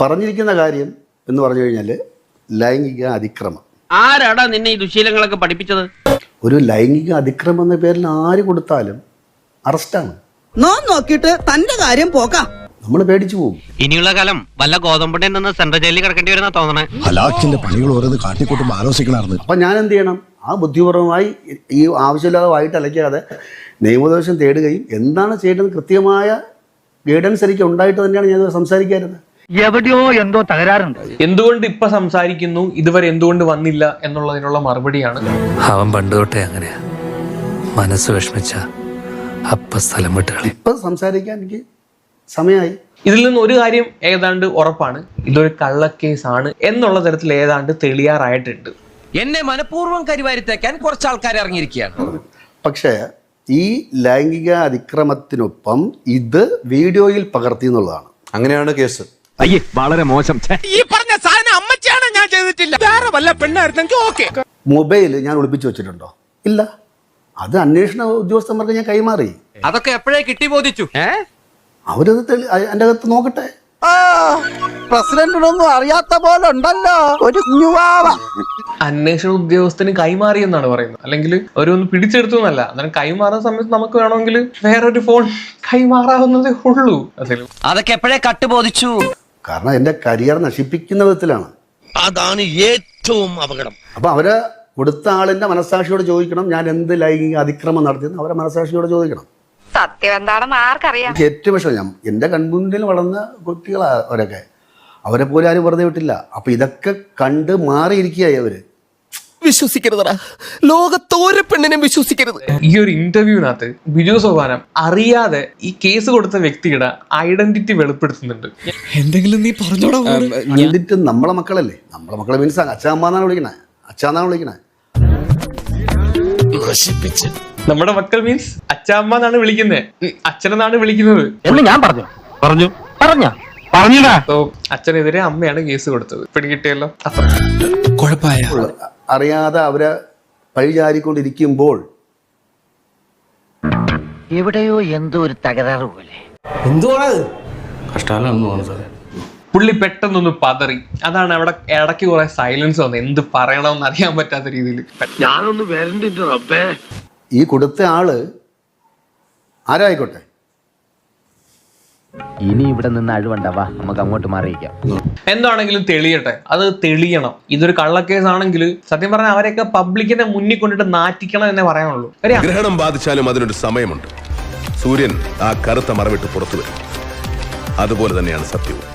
പറഞ്ഞിരിക്കുന്ന കാര്യം എന്ന് പറഞ്ഞു കഴിഞ്ഞാൽ ലൈംഗിക അതിക്രമം. ആരാടാ നിന്നെ ഈ ദുശീലങ്ങളൊക്കെ പഠിപ്പിച്ചത്? ഒരു ലൈംഗിക അതിക്രമം എന്ന പേരിൽ ആര് കൊടുത്താലും അറസ്റ്റാണ്. നോക്കിയിട്ട് തന്റെ കാര്യം പോക്കാം. നമ്മൾ പേടിച്ചു പോകും. ഇനിയുള്ള കാലം വല്ല ഗോതമ്പുണ്ടെ നിന്ന് സെൻട്രൽ ജയിലിൽ കിടക്കേണ്ടി വരുന്ന തോന്നണേ. ഹലാക്കിന്റെ പണികൾ ഓരോന്ന് കാട്ടിക്കൂട്ടുമ്പോൾ ആലോചിക്കണമായിരുന്നു. അപ്പം ഞാൻ എന്ത് ചെയ്യണം? ആ ബുദ്ധിപൂർവമായി ഈ ആവശ്യമില്ലാതെ വായിട്ട് അലയ്ക്കാതെ നിയമോപദേശം തേടുകയും എന്താണ് ചെയ്യേണ്ടത് കൃത്യമായ ഗൈഡൻസ് എനിക്ക് ഉണ്ടായിട്ട് തന്നെയാണ് ഞാൻ സംസാരിക്കാറുള്ളത്. എവിടെയോ എന്തോ തകരാറുണ്ട്. എന്തുകൊണ്ട് ഇപ്പൊ സംസാരിക്കുന്നു, ഇതുവരെ എന്തുകൊണ്ട് വന്നില്ല എന്നുള്ളതിനുള്ള മറുപടിയാണ്. അവൻ പണ്ട് തൊട്ടേ അങ്ങനെയാ. മനസ്സ് വിഷമിച്ച അപ്പ സ്ഥലം വിട്ടുകളി. ഇപ്പൊ സംസാരിക്കാൻ എനിക്ക് സമയമായി. ഇതിൽ നിന്ന് ഒരു കാര്യം ഏതാണ്ട് ഉറപ്പാണ്, ഇതൊരു കള്ളക്കേസാണ് എന്നുള്ള തരത്തിൽ ഏതാണ്ട് തെളിയാറായിട്ടുണ്ട്. എന്നെ മനഃപൂർവ്വം കരിവാരിത്തേക്കാൻ കുറച്ച് ആൾക്കാർ ഇറങ്ങിയിരിക്കുകയാണ്. പക്ഷേ ഈ ലൈംഗിക അതിക്രമത്തിനൊപ്പം ഇത് വീഡിയോയിൽ പകർത്തി എന്നുള്ളതാണ്. അങ്ങനെയാണ് കേസ്. അയ്യേ, വളരെ മോശം. ഈ പറഞ്ഞ സാധനം അമ്മച്ചാണ്, ഞാൻ ചെയ്തിട്ടില്ല. വേറെ വല്ല പെണ്ണായിരുന്നെങ്കിൽ ഓക്കെ. മൊബൈൽ ഞാൻ ഒളിപ്പിച്ചു വെച്ചിട്ടുണ്ടോ? ഇല്ല. അത് അന്വേഷണ ഉദ്യോഗസ്ഥന്മാർക്ക് ഞാൻ കൈമാറി. അതൊക്കെ എപ്പോഴേ കിട്ടി ബോധിച്ചു. അവരത് എൻ്റെ അകത്ത് നോക്കട്ടെ. പ്രസിഡന്റിനൊന്നും അറിയാത്ത പോലെ ഉണ്ടല്ലോ ഒരു അന്വേഷണ ഉദ്യോഗസ്ഥന് കൈമാറി എന്നാണ് പറയുന്നത്, അല്ലെങ്കിൽ അവരൊന്ന് പിടിച്ചെടുത്തു എന്നല്ല. അന്നേരം കൈമാറുന്ന സമയത്ത് നമുക്ക് വേണമെങ്കിൽ വേറൊരു ഫോൺ കൈമാറാവുന്നതേ ഉള്ളൂ. അതൊക്കെ എപ്പോഴേ കട്ട് ബോധിച്ചു. കാരണം എൻ്റെ കരിയർ നശിപ്പിക്കുന്ന വിധത്തിലാണ്. അതാണ് ഏറ്റവും അപകടം. അപ്പം അവരെ കൊടുത്ത ആളിൻ്റെ മനസ്സാക്ഷിയോട് ചോദിക്കണം, ഞാൻ എന്ത് ലൈംഗിക അതിക്രമം നടത്തിയെന്ന് അവരെ മനസ്സാക്ഷിയോട് ചോദിക്കണം. സത്യം എന്താണെന്ന് ആർക്കറിയാം. എനിക്ക് ഏറ്റവും ഇഷ്ടം, ഞാൻ എൻ്റെ കൺമുന്നിൽ വളർന്ന കുട്ടികളാണ് അവരൊക്കെ. അവരെ പോലും ആരും വെറുതെ വിട്ടില്ല. അപ്പൊ ഇതൊക്കെ കണ്ട് മാറിയിരിക്കുകയായി അവര്. വിശ്വസിക്കരുതടാ, ലോകത്തോരെ പെണ്ണിനെ വിശ്വസിക്കരുത്. ഈ ഒരു ഇന്റർവ്യൂവിനകത്ത് ബിജു സോപാനം അറിയാതെ ഈ കേസ് കൊടുത്ത വ്യക്തിയുടെ ഐഡന്റിറ്റി വെളിപ്പെടുത്തുന്നുണ്ട്. എന്തെങ്കിലും നീ പറഞ്ഞോടാ. എന്നിട്ട് നമ്മളെ മക്കളല്ലേ, നമ്മളെ മക്കളെ മീൻസ് അച്ഛാമ്മന്നാണ് വിളിക്കണേ, അച്ഛാന്നാണ് വിളിക്കണേ. നമ്മുടെ മക്കൾ മീൻസ് അച്ഛാമ്മ എന്നാണ് വിളിക്കുന്നത്, അച്ഛനെന്നാണ് വിളിക്കുന്നത് എന്ന് ഞാൻ പറഞ്ഞു. സോ അച്ഛനെതിരെ അമ്മയാണ് കേസ് കൊടുത്തത്. പിടികിട്ടിയല്ലോ. അറിയാതെ അവരെ പഴിചാരിക്കൊണ്ടിരിക്കുമ്പോൾ എവിടെയോ എന്തോ ഒരു തകരാറ് പോലെ. പുള്ളി പെട്ടെന്നൊന്ന് പതറി. അതാണ് അവിടെ ഇടയ്ക്ക് കുറെ സൈലൻസ് വന്നത്, എന്ത് പറയണമെന്ന് അറിയാൻ പറ്റാത്ത രീതിയിൽ. ഞാനൊന്ന് വരണ്ടിട്ട് റബ്ബേ. ഈ കൊടുത്ത ആള് ആരായിക്കോട്ടെ, ഇനി ഇവിടെ നിന്ന് അഴിവണ്ടാവാ, നമുക്ക് അങ്ങോട്ട് മാറിയിക്കാം. എന്താണെങ്കിലും തെളിയട്ടെ, അത് തെളിയണം. ഇതൊരു കള്ളക്കേസാണെങ്കിൽ സത്യം പറഞ്ഞാൽ അവരെയൊക്കെ പബ്ലിക്കിന്റെ മുന്നിൽ കൊണ്ടിട്ട് നാറ്റിക്കണം എന്നേ പറയാനുള്ളൂ. ഗ്രഹണം ബാധിച്ചാലും അതിനൊരു സമയമുണ്ട്. സൂര്യൻ ആ കറുത്ത മറവിട്ട് പുറത്തു വരും. അതുപോലെ തന്നെയാണ് സത്യവും.